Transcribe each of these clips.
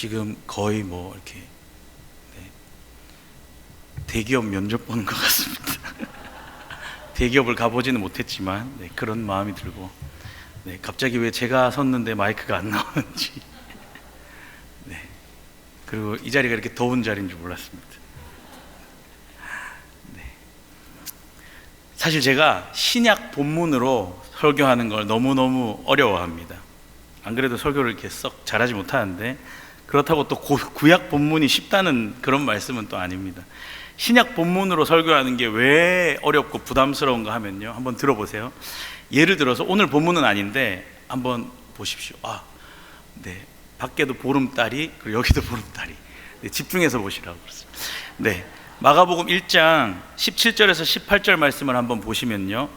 지금 거의 뭐 이렇게 대기업 면접 보는 것 같습니다. 대기업을 가보지는 못했지만 그런 마음이 들고, 갑자기 왜 제가 섰는데 마이크가 안 나오는지, 그리고 이 자리가 이렇게 더운 자리인 줄 몰랐습니다. 사실 제가 신약 본문으로 설교하는 걸 너무너무 어려워합니다. 안 그래도 설교를 이렇게 썩 잘하지 못하는데, 그렇다고 또 구약 본문이 쉽다는 그런 말씀은 또 아닙니다. 신약 본문으로 설교하는 게 왜 어렵고 부담스러운가 하면요, 한번 들어보세요. 예를 들어서 오늘 본문은 아닌데 한번 보십시오. 밖에도 보름달이, 그리고 여기도 보름달이. 집중해서 보시라고 그랬습니다. 마가복음 1장 17절에서 18절 말씀을 한번 보시면요,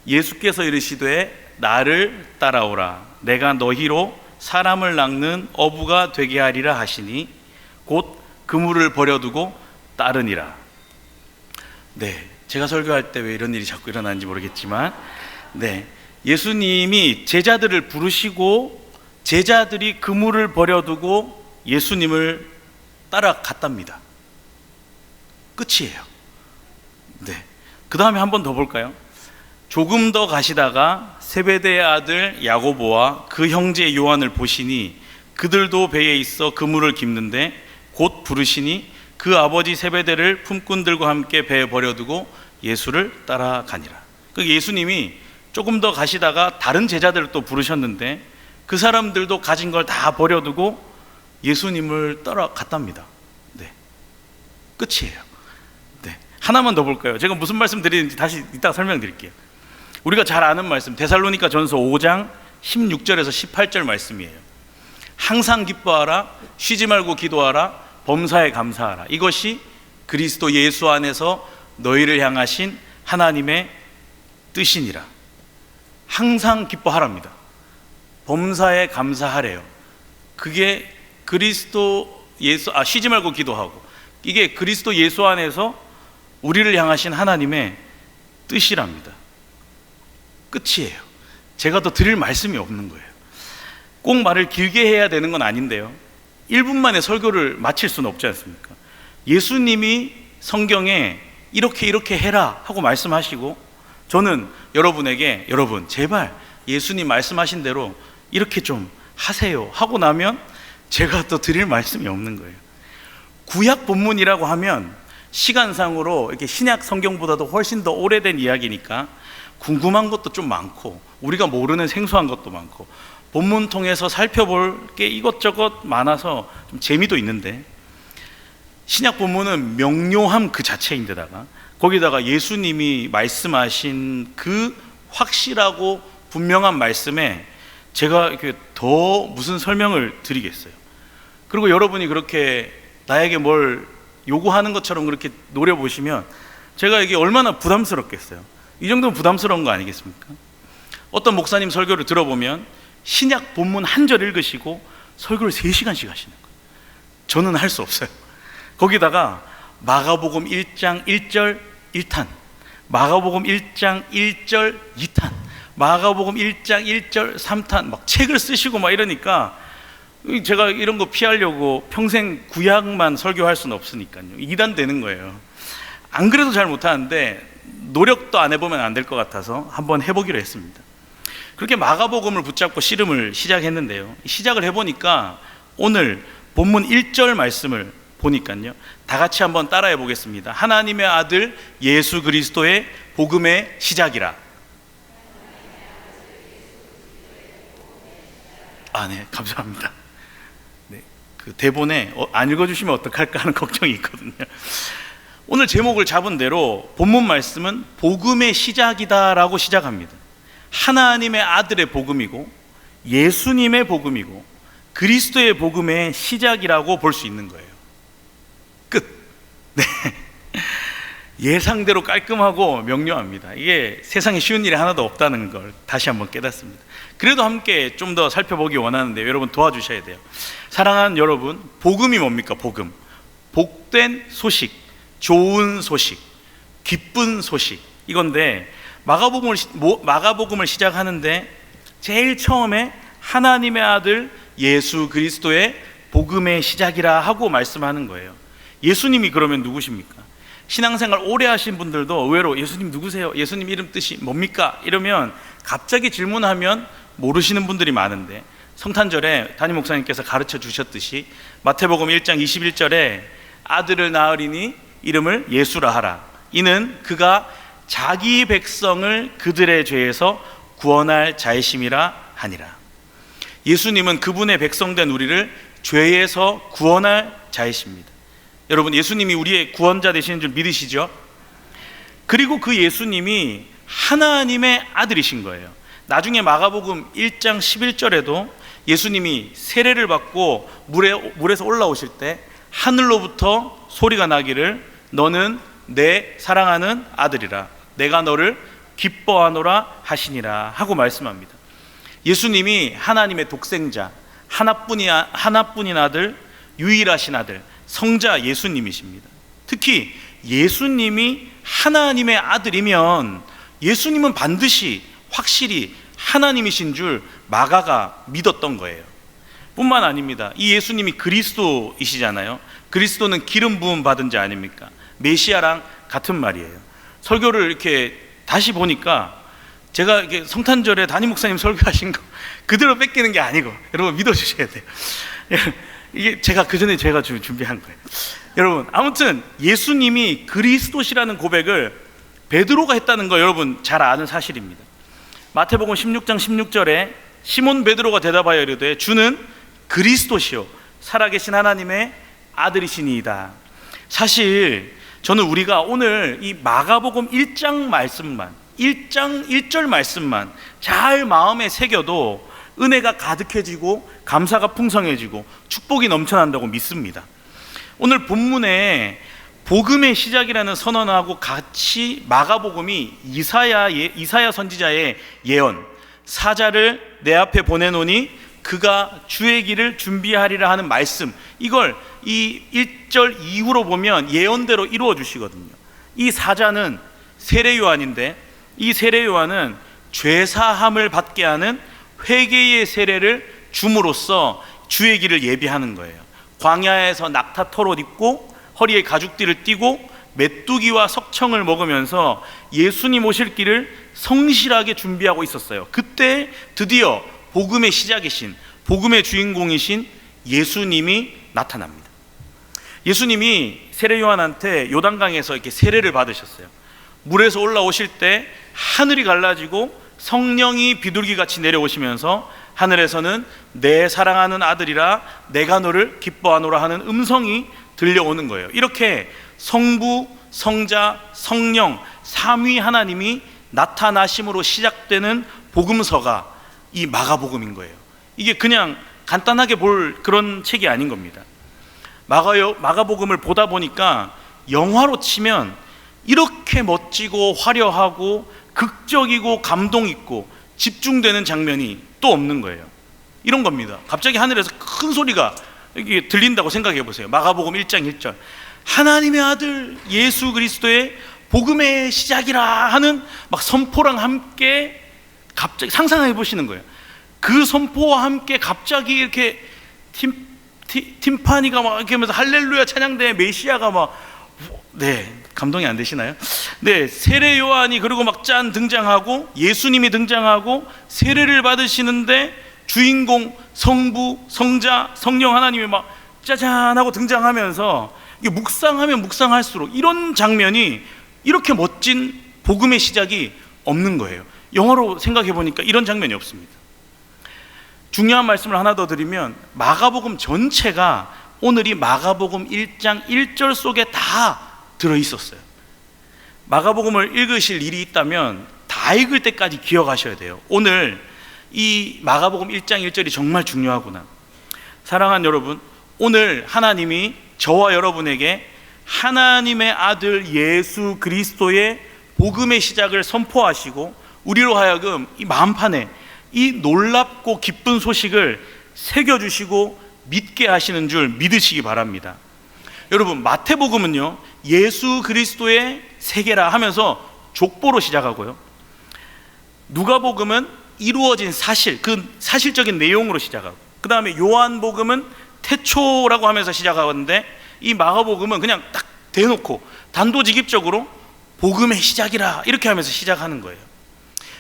예수께서 이르시되 나를 따라오라. 내가 너희로 사람을 낚는 어부가 되게 하리라 하시니 곧 그물을 버려두고 따르니라. 제가 설교할 때 왜 이런 일이 자꾸 일어나는지 모르겠지만, 예수님이 제자들을 부르시고 제자들이 그물을 버려두고 예수님을 따라갔답니다. 끝이에요. 그 다음에 한 번 더 볼까요? 조금 더 가시다가 세베대의 아들 야고보와 그 형제 요한을 보시니 그들도 배에 있어 그물을 깁는데 곧 부르시니 그 아버지 세베대를 품꾼들과 함께 배에 버려두고 예수를 따라가니라. 예수님이 조금 더 가시다가 다른 제자들을 또 부르셨는데 그 사람들도 가진 걸 다 버려두고 예수님을 따라갔답니다. 끝이에요. 하나만 더 볼까요? 제가 무슨 말씀 드리는지 다시 이따가 설명드릴게요. 우리가 잘 아는 말씀, 데살로니가 전서 5장 16절에서 18절 말씀이에요. 항상 기뻐하라, 쉬지 말고 기도하라, 범사에 감사하라. 이것이 그리스도 예수 안에서 너희를 향하신 하나님의 뜻이니라. 항상 기뻐하랍니다. 범사에 감사하래요. 그게 그리스도 예수, 쉬지 말고 기도하고, 이게 그리스도 예수 안에서 우리를 향하신 하나님의 뜻이랍니다. 끝이에요. 제가 더 드릴 말씀이 없는 거예요. 꼭 말을 길게 해야 되는 건 아닌데요, 1분 만에 설교를 마칠 수는 없지 않습니까? 예수님이 성경에 이렇게 해라 하고 말씀하시고, 저는 여러분에게 여러분 제발 예수님 말씀하신 대로 이렇게 좀 하세요 하고 나면 제가 또 드릴 말씀이 없는 거예요. 구약 본문이라고 하면 시간상으로 이렇게 신약 성경보다도 훨씬 더 오래된 이야기니까 궁금한 것도 좀 많고 우리가 모르는 생소한 것도 많고 본문 통해서 살펴볼 게 이것저것 많아서 좀 재미도 있는데, 신약 본문은 명료함 그 자체인데다가 거기다가 예수님이 말씀하신 그 확실하고 분명한 말씀에 제가 이렇게 더 무슨 설명을 드리겠어요. 그리고 여러분이 그렇게 나에게 뭘 요구하는 것처럼 그렇게 노려보시면 제가 이게 얼마나 부담스럽겠어요. 이 정도면 부담스러운 거 아니겠습니까? 어떤 목사님 설교를 들어보면 신약 본문 한 절 읽으시고 설교를 3시간씩 하시는 거예요. 저는 할 수 없어요. 거기다가 마가복음 1장 1절 1탄, 마가복음 1장 1절 2탄, 마가복음 1장 1절 3탄 막 책을 쓰시고 막 이러니까 제가 이런 거 피하려고 평생 구약만 설교할 수는 없으니까요. 2단 되는 거예요. 안 그래도 잘 못하는데 노력도 안 해보면 안 될 것 같아서 한번 해보기로 했습니다. 그렇게 마가복음을 붙잡고 씨름을 시작했는데요, 시작을 해보니까 오늘 본문 1절 말씀을 보니까요, 다 같이 한번 따라해 보겠습니다. 하나님의 아들 예수 그리스도의 복음의 시작이라. 네, 감사합니다. 그 대본에 안 읽어주시면 어떡할까 하는 걱정이 있거든요. 오늘 제목을 잡은 대로 본문 말씀은 복음의 시작이다라고 시작합니다. 하나님의 아들의 복음이고 예수님의 복음이고 그리스도의 복음의 시작이라고 볼 수 있는 거예요. 끝. 예상대로 깔끔하고 명료합니다. 이게 세상에 쉬운 일이 하나도 없다는 걸 다시 한번 깨닫습니다. 그래도 함께 좀 더 살펴보기 원하는데 여러분 도와주셔야 돼요. 사랑하는 여러분, 복음이 뭡니까? 복음, 복된 소식, 좋은 소식, 기쁜 소식, 이건데 마가복음을 시작하는데 제일 처음에 하나님의 아들 예수 그리스도의 복음의 시작이라 하고 말씀하는 거예요. 예수님이 그러면 누구십니까? 신앙생활 오래 하신 분들도 의외로 예수님 누구세요? 예수님 이름 뜻이 뭡니까? 이러면 갑자기 질문하면 모르시는 분들이 많은데, 성탄절에 담임 목사님께서 가르쳐 주셨듯이 마태복음 1장 21절에 아들을 낳으리니 이름을 예수라 하라. 이는 그가 자기 백성을 그들의 죄에서 구원할 자이심이라 하니라. 예수님은 그분의 백성된 우리를 죄에서 구원할 자이십니다. 여러분, 예수님이 우리의 구원자 되시는 줄 믿으시죠? 그리고 그 예수님이 하나님의 아들이신 거예요. 나중에 마가복음 1장 11절에도 예수님이 세례를 받고 물에서 올라오실 때 하늘로부터 소리가 나기를 너는 내 사랑하는 아들이라 내가 너를 기뻐하노라 하시니라 하고 말씀합니다. 예수님이 하나님의 독생자, 하나뿐인 아들, 유일하신 아들, 성자 예수님이십니다. 특히 예수님이 하나님의 아들이면 예수님은 반드시 확실히 하나님이신 줄 마가가 믿었던 거예요. 뿐만 아닙니다. 이 예수님이 그리스도이시잖아요. 그리스도는 기름 부음 받은 자 아닙니까? 메시아랑 같은 말이에요. 설교를 이렇게 다시 보니까 제가 이렇게 성탄절에 담임 목사님 설교하신 거 그대로 뺏기는 게 아니고, 여러분 믿어주셔야 돼요. 이게 제가 준비한 거예요. 여러분, 아무튼 예수님이 그리스도시라는 고백을 베드로가 했다는 거 여러분 잘 아는 사실입니다. 마태복음 16장 16절에 시몬 베드로가 대답하여 이르되 주는 그리스도시요 살아계신 하나님의 아들이시니이다. 사실 저는 우리가 오늘 이 마가복음 1장 말씀만, 1장 1절 말씀만 잘 마음에 새겨도 은혜가 가득해지고 감사가 풍성해지고 축복이 넘쳐난다고 믿습니다. 오늘 본문에 복음의 시작이라는 선언하고 같이 마가복음이 이사야 선지자의 예언, 사자를 내 앞에 보내노니 그가 주의 길을 준비하리라 하는 말씀, 이걸 이 1절 이후로 보면 예언대로 이루어 주시거든요. 이 사자는 세례 요한인데, 이 세례 요한은 죄사함을 받게 하는 회개의 세례를 줌으로써 주의 길을 예비하는 거예요. 광야에서 낙타 털옷 입고 허리에 가죽띠를 띠고 메뚜기와 석청을 먹으면서 예수님 오실 길을 성실하게 준비하고 있었어요. 그때 드디어 복음의 시작이신, 복음의 주인공이신 예수님이 나타납니다. 예수님이 세례 요한한테 요단강에서 이렇게 세례를 받으셨어요. 물에서 올라오실 때 하늘이 갈라지고 성령이 비둘기같이 내려오시면서 하늘에서는 내 사랑하는 아들이라 내가 너를 기뻐하노라 하는 음성이 들려오는 거예요. 이렇게 성부, 성자, 성령 삼위 하나님이 나타나심으로 시작되는 복음서가 이 마가복음인 거예요. 이게 그냥 간단하게 볼 그런 책이 아닌 겁니다. 마가복음을 보다 보니까 영화로 치면 이렇게 멋지고 화려하고 극적이고 감동 있고 집중되는 장면이 또 없는 거예요. 이런 겁니다. 갑자기 하늘에서 큰 소리가 이게 들린다고 생각해 보세요. 마가복음 1장 1절 하나님의 아들 예수 그리스도의 복음의 시작이라 하는 막 선포랑 함께 갑자기 상상해 보시는 거예요. 그 선포와 함께 갑자기 이렇게 팀파니가 막 이렇게 하면서 할렐루야 찬양대 메시아가 막 감동이 안 되시나요? 세례 요한이 그리고 막 짠 등장하고 예수님이 등장하고 세례를 받으시는데 주인공 성부, 성자, 성령 하나님이 막 짜잔 하고 등장하면서 이게 묵상하면 묵상할수록 이런 장면이 이렇게 멋진 복음의 시작이 없는 거예요. 영화로 생각해 보니까 이런 장면이 없습니다. 중요한 말씀을 하나 더 드리면 마가복음 전체가 오늘 이 마가복음 1장 1절 속에 다 들어있었어요. 마가복음을 읽으실 일이 있다면 다 읽을 때까지 기억하셔야 돼요. 오늘 이 마가복음 1장 1절이 정말 중요하구나. 사랑하는 여러분, 오늘 하나님이 저와 여러분에게 하나님의 아들 예수 그리스도의 복음의 시작을 선포하시고 우리로 하여금 이 마음판에 이 놀랍고 기쁜 소식을 새겨주시고 믿게 하시는 줄 믿으시기 바랍니다. 여러분, 마태복음은요 예수 그리스도의 세계라 하면서 족보로 시작하고요, 누가복음은 이루어진 사실, 그 사실적인 내용으로 시작하고, 그 다음에 요한복음은 태초라고 하면서 시작하는데, 이 마가복음은 그냥 딱 대놓고 단도직입적으로 복음의 시작이라 이렇게 하면서 시작하는 거예요.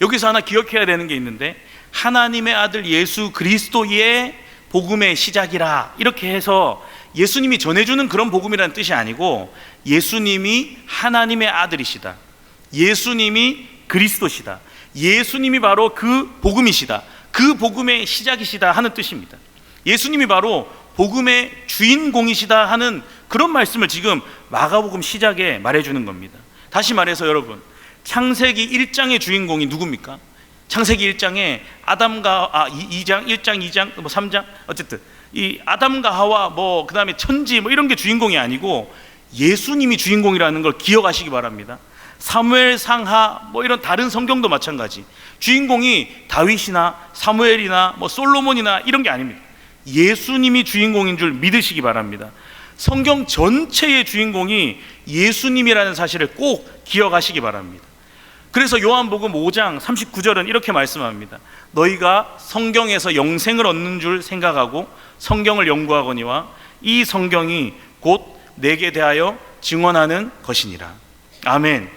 여기서 하나 기억해야 되는 게 있는데, 하나님의 아들 예수 그리스도의 복음의 시작이라 이렇게 해서 예수님이 전해주는 그런 복음이라는 뜻이 아니고, 예수님이 하나님의 아들이시다, 예수님이 그리스도시다, 예수님이 바로 그 복음이시다, 그 복음의 시작이시다 하는 뜻입니다. 예수님이 바로 복음의 주인공이시다 하는 그런 말씀을 지금 마가복음 시작에 말해주는 겁니다. 다시 말해서 여러분, 창세기 1장의 주인공이 누굽니까? 창세기 1장에 아담과 2장, 1장, 2장, 3장, 어쨌든 이 아담과 하와 그 다음에 천지 이런 게 주인공이 아니고 예수님이 주인공이라는 걸 기억하시기 바랍니다. 사무엘 상하 이런 다른 성경도 마찬가지, 주인공이 다윗이나 사무엘이나 솔로몬이나 이런 게 아닙니다. 예수님이 주인공인 줄 믿으시기 바랍니다. 성경 전체의 주인공이 예수님이라는 사실을 꼭 기억하시기 바랍니다. 그래서 요한복음 5장 39절은 이렇게 말씀합니다. 너희가 성경에서 영생을 얻는 줄 생각하고 성경을 연구하거니와 이 성경이 곧 내게 대하여 증언하는 것이니라. 아멘.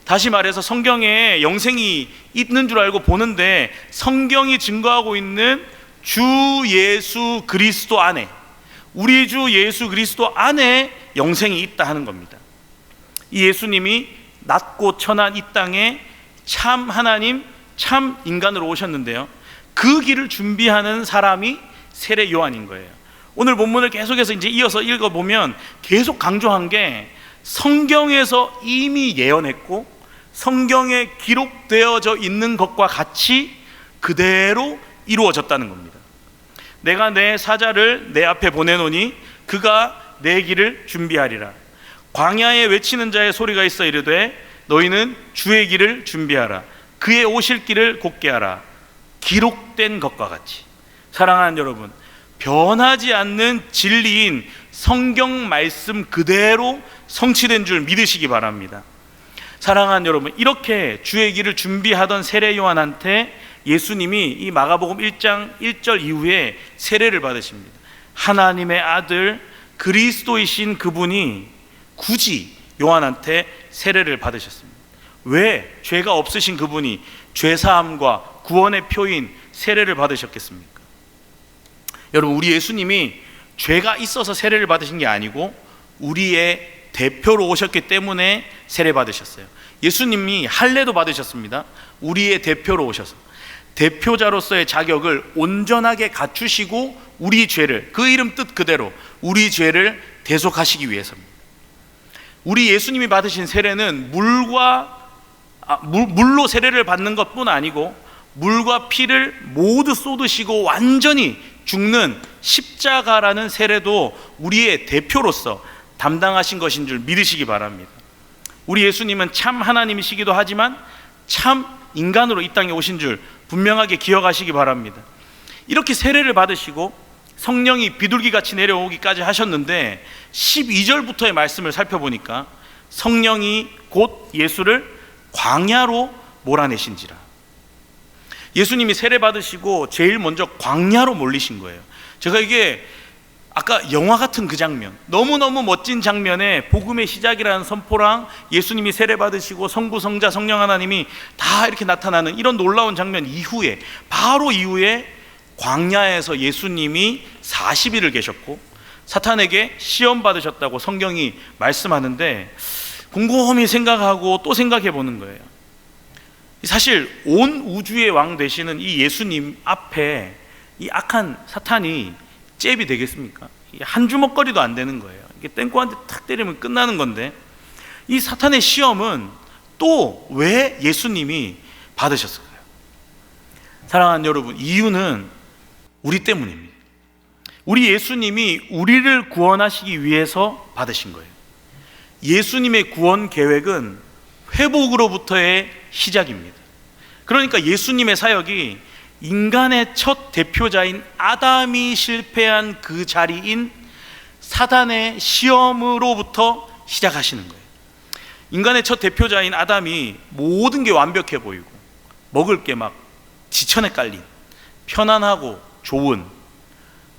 다시 말해서 성경에 영생이 있는 줄 알고 보는데, 성경이 증거하고 있는 주 예수 그리스도 안에, 우리 주 예수 그리스도 안에 영생이 있다 하는 겁니다. 이 예수님이 낮고 천한 이 땅에 참 하나님, 참 인간으로 오셨는데요, 그 길을 준비하는 사람이 세례 요한인 거예요. 오늘 본문을 계속해서 이제 이어서 읽어보면 계속 강조한 게, 성경에서 이미 예언했고 성경에 기록되어져 있는 것과 같이 그대로 이루어졌다는 겁니다. 내가 내 사자를 내 앞에 보내노니 그가 내 길을 준비하리라. 광야에 외치는 자의 소리가 있어 이르되 너희는 주의 길을 준비하라. 그의 오실 길을 곧게 하라. 기록된 것과 같이. 사랑하는 여러분, 변하지 않는 진리인 성경 말씀 그대로 성취된 줄 믿으시기 바랍니다. 사랑하는 여러분, 이렇게 주의 길을 준비하던 세례 요한한테 예수님이 이 마가복음 1장 1절 이후에 세례를 받으십니다. 하나님의 아들 그리스도이신 그분이 굳이 요한한테 세례를 받으셨습니다. 왜 죄가 없으신 그분이 죄사함과 구원의 표인 세례를 받으셨겠습니까? 여러분, 우리 예수님이 죄가 있어서 세례를 받으신 게 아니고 우리의 대표로 오셨기 때문에 세례 받으셨어요. 예수님이 할례도 받으셨습니다. 우리의 대표로 오셔서 대표자로서의 자격을 온전하게 갖추시고 우리 죄를, 그 이름 뜻 그대로 우리 죄를 대속하시기 위해서입니다. 우리 예수님이 받으신 세례는 물로 세례를 받는 것뿐 아니고 물과 피를 모두 쏟으시고 완전히 죽는 십자가라는 세례도 우리의 대표로서 담당하신 것인 줄 믿으시기 바랍니다. 우리 예수님은 참 하나님이시기도 하지만 참 인간으로 이 땅에 오신 줄 분명하게 기억하시기 바랍니다. 이렇게 세례를 받으시고 성령이 비둘기같이 내려오기까지 하셨는데 12절부터의 말씀을 살펴보니까 성령이 곧 예수를 광야로 몰아내신지라. 예수님이 세례 받으시고 제일 먼저 광야로 몰리신 거예요. 제가 이게 아까 영화 같은 그 장면, 너무너무 멋진 장면에 복음의 시작이라는 선포랑 예수님이 세례 받으시고 성부, 성자, 성령 하나님이 다 이렇게 나타나는 이런 놀라운 장면 이후에, 바로 이후에 광야에서 예수님이 40일을 계셨고 사탄에게 시험 받으셨다고 성경이 말씀하는데, 곰곰이 생각하고 또 생각해 보는 거예요. 사실 온 우주의 왕 되시는 이 예수님 앞에 이 악한 사탄이 잽이 되겠습니까? 한 주먹거리도 안 되는 거예요. 이게 땡꼬한테 탁 때리면 끝나는 건데, 이 사탄의 시험은 또 왜 예수님이 받으셨을까요? 사랑하는 여러분, 이유는 우리 때문입니다. 우리 예수님이 우리를 구원하시기 위해서 받으신 거예요. 예수님의 구원 계획은 회복으로부터의 시작입니다. 그러니까 예수님의 사역이 인간의 첫 대표자인 아담이 실패한 그 자리인 사단의 시험으로부터 시작하시는 거예요. 인간의 첫 대표자인 아담이 모든 게 완벽해 보이고 먹을 게 막 지천에 깔린 편안하고 좋은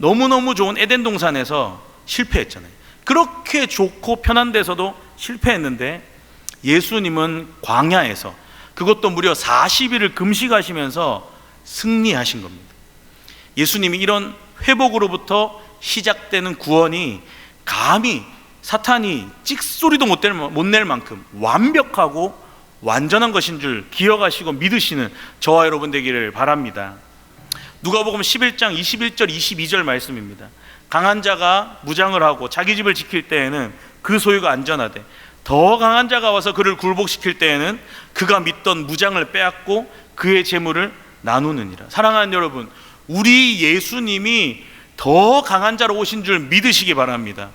너무너무 좋은 에덴 동산에서 실패했잖아요. 그렇게 좋고 편한 데서도 실패했는데 예수님은 광야에서, 그것도 무려 40일을 금식하시면서 승리하신 겁니다. 예수님이 이런 회복으로부터 시작되는 구원이 감히 사탄이 찍소리도 못 낼 만큼 완벽하고 완전한 것인 줄 기억하시고 믿으시는 저와 여러분 되기를 바랍니다. 누가복음 11장 21절 22절 말씀입니다. 강한 자가 무장을 하고 자기 집을 지킬 때에는 그 소유가 안전하되 더 강한 자가 와서 그를 굴복시킬 때에는 그가 믿던 무장을 빼앗고 그의 재물을 나누느니라. 사랑하는 여러분, 우리 예수님이 더 강한 자로 오신 줄 믿으시기 바랍니다.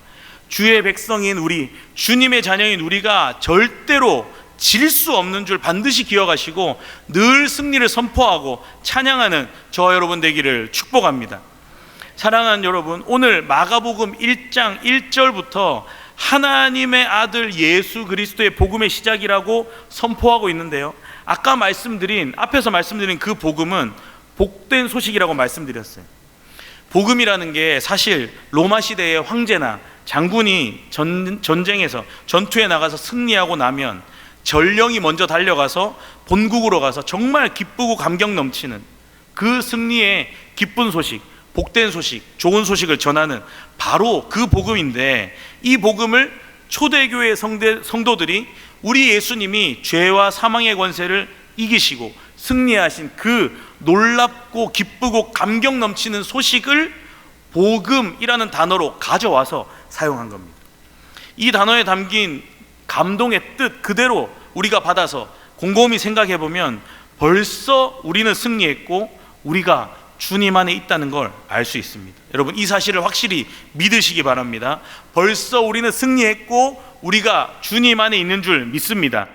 주의 백성인 우리, 주님의 자녀인 우리가 절대로 질 수 없는 줄 반드시 기억하시고 늘 승리를 선포하고 찬양하는 저와 여러분 되기를 축복합니다. 사랑하는 여러분, 오늘 마가복음 1장 1절부터 하나님의 아들 예수 그리스도의 복음의 시작이라고 선포하고 있는데요, 앞에서 말씀드린 그 복음은 복된 소식이라고 말씀드렸어요. 복음이라는 게 사실 로마 시대의 황제나 장군이 전쟁에서 전투에 나가서 승리하고 나면 전령이 먼저 달려가서 본국으로 가서 정말 기쁘고 감격 넘치는 그 승리의 기쁜 소식, 복된 소식, 좋은 소식을 전하는 바로 그 복음인데, 이 복음을 초대교회 성도들이 우리 예수님이 죄와 사망의 권세를 이기시고 승리하신 그 놀랍고 기쁘고 감격 넘치는 소식을 복음이라는 단어로 가져와서 사용한 겁니다. 이 단어에 담긴 감동의 뜻 그대로 우리가 받아서 곰곰이 생각해 보면 벌써 우리는 승리했고 우리가 주님 안에 있다는 걸 알 수 있습니다. 여러분, 이 사실을 확실히 믿으시기 바랍니다. 벌써 우리는 승리했고 우리가 주님 안에 있는 줄 믿습니다.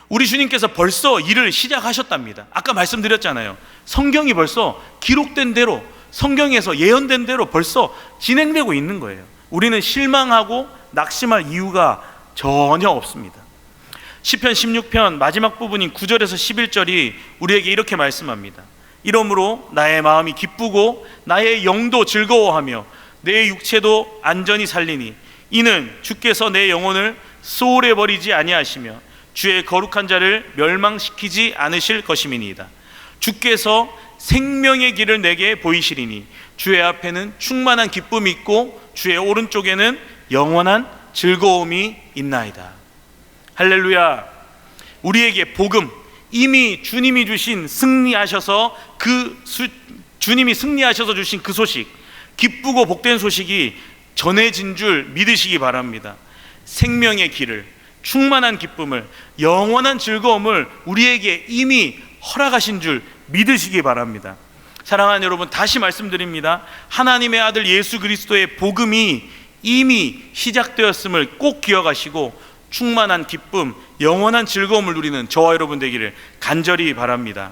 우리 주님께서 벌써 일을 시작하셨답니다. 아까 말씀드렸잖아요. 성경이 벌써 기록된 대로, 성경에서 예언된 대로 벌써 진행되고 있는 거예요. 우리는 실망하고 낙심할 이유가 전혀 없습니다. 시편 16편 마지막 부분인 9절에서 11절이 우리에게 이렇게 말씀합니다. 이러므로 나의 마음이 기쁘고 나의 영도 즐거워하며 내 육체도 안전히 살리니 이는 주께서 내 영혼을 소홀해 버리지 아니하시며 주의 거룩한 자를 멸망시키지 않으실 것임이니이다. 주께서 생명의 길을 내게 보이시리니 주의 앞에는 충만한 기쁨이 있고 주의 오른쪽에는 영원한 즐거움이 있나이다. 할렐루야. 우리에게 복음, 이미 주님이 주신 승리하셔서 주님이 승리하셔서 주신 그 소식, 기쁘고 복된 소식이 전해진 줄 믿으시기 바랍니다. 생명의 길을, 충만한 기쁨을, 영원한 즐거움을 우리에게 이미 허락하신 줄 믿으시기 바랍니다. 사랑하는 여러분, 다시 말씀드립니다. 하나님의 아들 예수 그리스도의 복음이 이미 시작되었음을 꼭 기억하시고 충만한 기쁨, 영원한 즐거움을 누리는 저와 여러분 되기를 간절히 바랍니다.